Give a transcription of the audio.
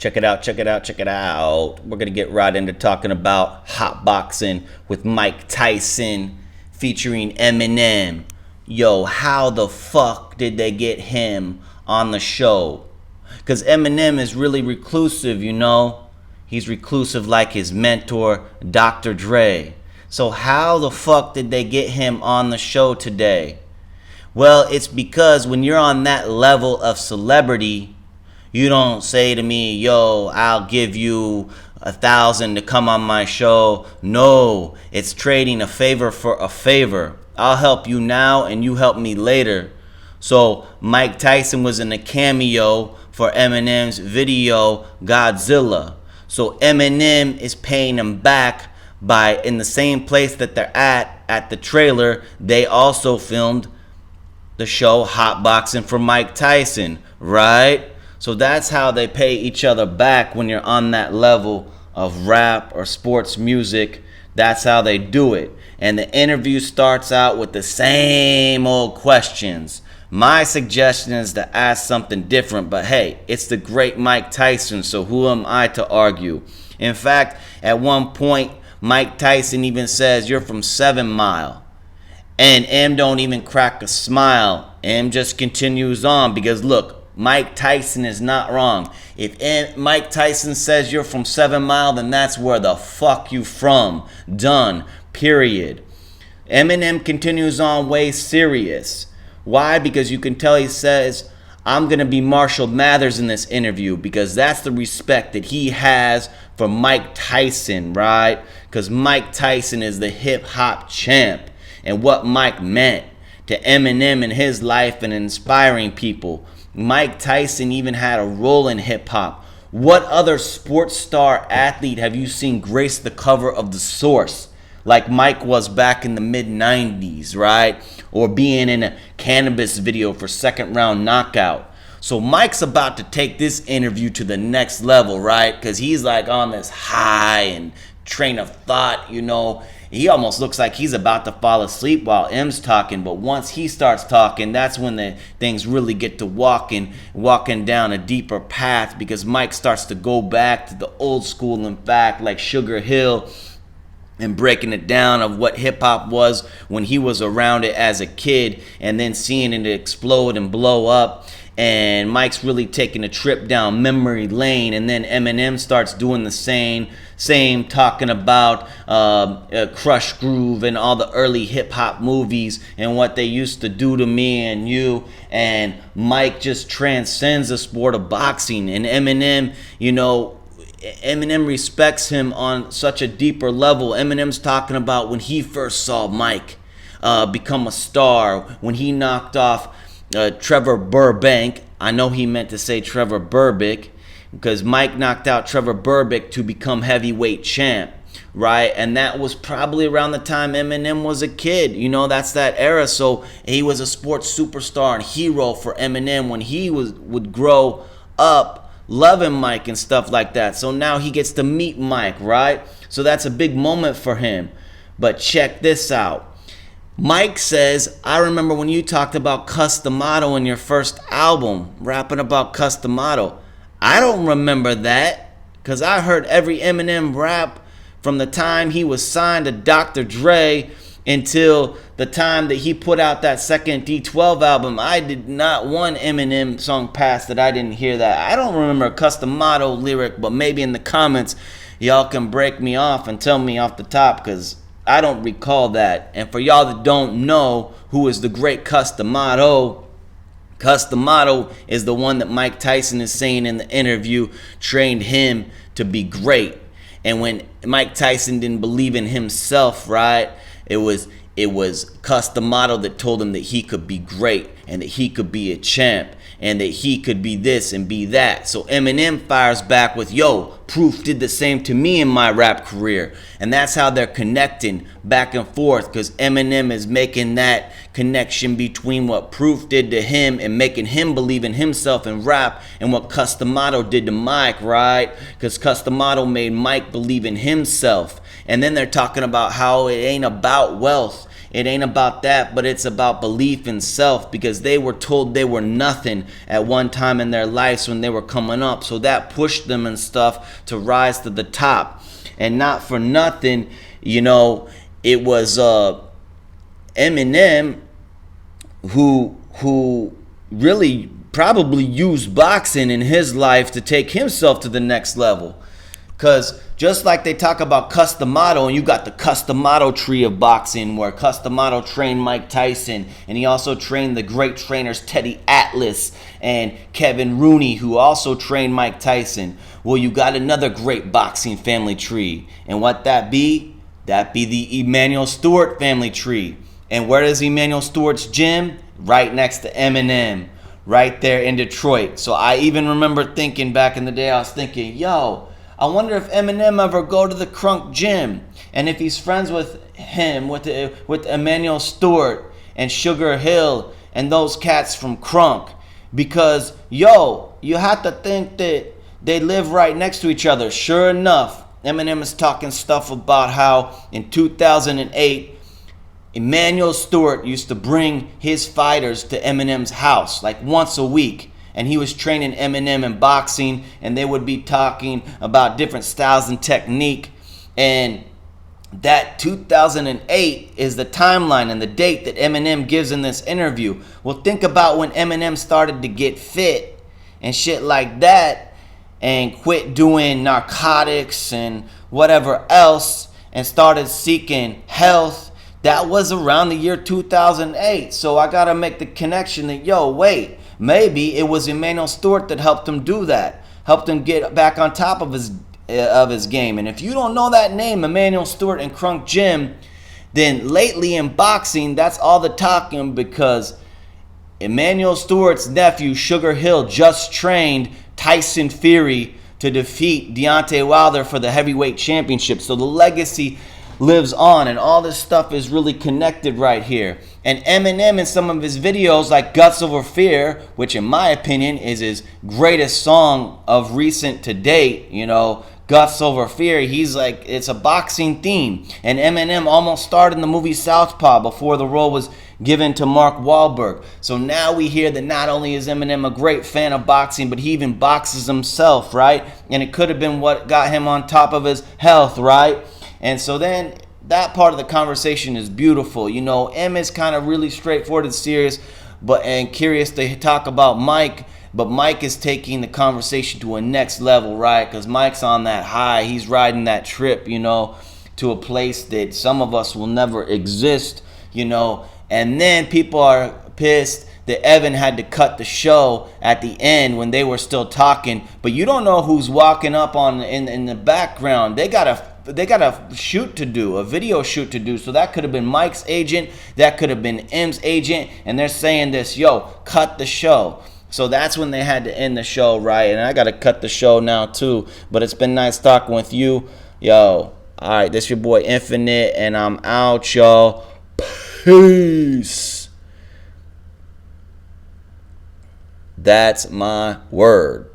Check it out, check it out, check it out. We're going to get right into talking about Hotboxin with Mike Tyson featuring Eminem. Yo, how the fuck did they get him on the show? Because Eminem is really reclusive, you know. He's reclusive like his mentor, Dr. Dre. So how the fuck did they get him on the show today? Well, it's because when you're on that level of celebrity, you don't say to me, yo, I'll give you 1,000 to come on my show. No, it's trading a favor for a favor. I'll help you now and you help me later. So Mike Tyson was in a cameo for Eminem's video Godzilla. So Eminem is paying him back by, in the same place that they're at the trailer, they also filmed the show Hotboxin for Mike Tyson, right? So that's how they pay each other back when you're on that level of rap or sports music. That's how they do it. And the interview starts out with the same old questions. My suggestion is to ask something different, but hey, it's the great Mike Tyson, so who am I to argue? In fact, at one point, Mike Tyson even says, you're from 7 Mile. And M don't even crack a smile. M just continues on because look, Mike Tyson is not wrong. If Mike Tyson says you're from 7 Mile, then that's where the fuck you from. Done. Period. Eminem continues on way serious. Why? Because you can tell he says, I'm going to be Marshall Mathers in this interview because that's the respect that he has for Mike Tyson, right? Because Mike Tyson is the hip-hop champ. And what Mike meant to Eminem in his life and inspiring people. Mike Tyson even had a role in hip-hop. What other sports star athlete have you seen grace the cover of The Source like Mike was back in the mid-90s, right? Or being in a cannabis video for Second Round Knockout. So Mike's about to take this interview to the next level, right? Because he's like on this high and train of thought, you know. He almost looks like he's about to fall asleep while M's talking, but once he starts talking, that's when the things really get to walking down a deeper path because Mike starts to go back to the old school, in fact, like Sugar Hill and breaking it down of what hip-hop was when he was around it as a kid and then seeing it explode and blow up. And Mike's really taking a trip down memory lane, and then Eminem starts doing the same talking about Crush Groove and all the early hip-hop movies and what they used to do to me and you. And Mike just transcends the sport of boxing. And Eminem, you know, Eminem respects him on such a deeper level. Eminem's talking about when he first saw Mike become a star, when he knocked off Trevor Burbank. I know he meant to say Trevor Burbick because Mike knocked out Trevor Burbick to become heavyweight champ, right? And that was probably around the time Eminem was a kid. You know, that's that era. So he was a sports superstar and hero for Eminem when he would grow up loving Mike and stuff like that. So now he gets to meet Mike, right? So that's a big moment for him. But check this out. Mike says, I remember when you talked about Customato in your first album, rapping about Customato. I don't remember that because I heard every Eminem rap from the time he was signed to Dr. Dre until the time that he put out that second D-12 album. I did not one Eminem song pass that I didn't hear that. I don't remember a Customato lyric, but maybe in the comments y'all can break me off and tell me off the top because I don't recall that. And for y'all that don't know who is the great Customato, Customato is the one that Mike Tyson is saying in the interview trained him to be great. And when Mike Tyson didn't believe in himself, right, it was Customato that told him that he could be great and that he could be a champ and that he could be this and be that. So Eminem fires back with, yo, Proof did the same to me in my rap career. And that's how they're connecting back and forth, because Eminem is making that connection between what Proof did to him and making him believe in himself in rap, and what Customato did to Mike, right? Because Customato made Mike believe in himself. And then they're talking about how it ain't about wealth. It ain't about that, but it's about belief in self, because they were told they were nothing at one time in their lives when they were coming up. So that pushed them and stuff to rise to the top. And not for nothing, you know, it was Eminem who really probably used boxing in his life to take himself to the next level. Because just like they talk about Customato, and you got the Customato tree of boxing, where Customato trained Mike Tyson, and he also trained the great trainers Teddy Atlas and Kevin Rooney, who also trained Mike Tyson. Well, you got another great boxing family tree. And what that be? That be the Emmanuel Stewart family tree. And where is Emmanuel Stewart's gym? Right next to Eminem, right there in Detroit. So I even remember thinking back in the day, I was thinking, yo, I wonder if Eminem ever go to the Crunk gym, and if he's friends with him, with Emmanuel Stewart and Sugar Hill and those cats from Crunk. Because, yo, you have to think that they live right next to each other. Sure enough, Eminem is talking stuff about how in 2008, Emmanuel Stewart used to bring his fighters to Eminem's house like once a week. And he was training Eminem in boxing, and they would be talking about different styles and technique. And that 2008 is the timeline and the date that Eminem gives in this interview. Well, think about when Eminem started to get fit and shit like that, and quit doing narcotics and whatever else, and started seeking health. That was around the year 2008. So I gotta make the connection that, yo, wait, maybe it was Emmanuel Stewart that helped him do that, helped him get back on top of his game. And if you don't know that name, Emmanuel Stewart and Crunk Gym, then lately in boxing, that's all the talking, because Emmanuel Stewart's nephew, Sugar Hill, just trained Tyson Fury to defeat Deontay Wilder for the heavyweight championship. So the legacy lives on, and all this stuff is really connected right here. And Eminem, in some of his videos like Guts Over Fear, which in my opinion is his greatest song of recent to date, you know, Guts Over Fear, he's like, it's a boxing theme. And Eminem almost starred in the movie Southpaw before the role was given to Mark Wahlberg. So now we hear that not only is Eminem a great fan of boxing, but he even boxes himself, right? And it could have been what got him on top of his health, right? And so then that part of the conversation is beautiful. You know, M is kind of really straightforward and serious, and curious to talk about Mike. But Mike is taking the conversation to a next level, right? Because Mike's on that high. He's riding that trip, you know, to a place that some of us will never exist, you know. And then people are pissed that Evan had to cut the show at the end when they were still talking. But you don't know who's walking up in the background. They got a shoot to do, a video shoot to do. So that could have been Mike's agent, that could have been M's agent, and they're saying this, yo, cut the show. So that's when they had to end the show, right? And I got to cut the show now too. But it's been nice talking with you. Yo, all right, this your boy Infinite, and I'm out, y'all. Peace. That's my word.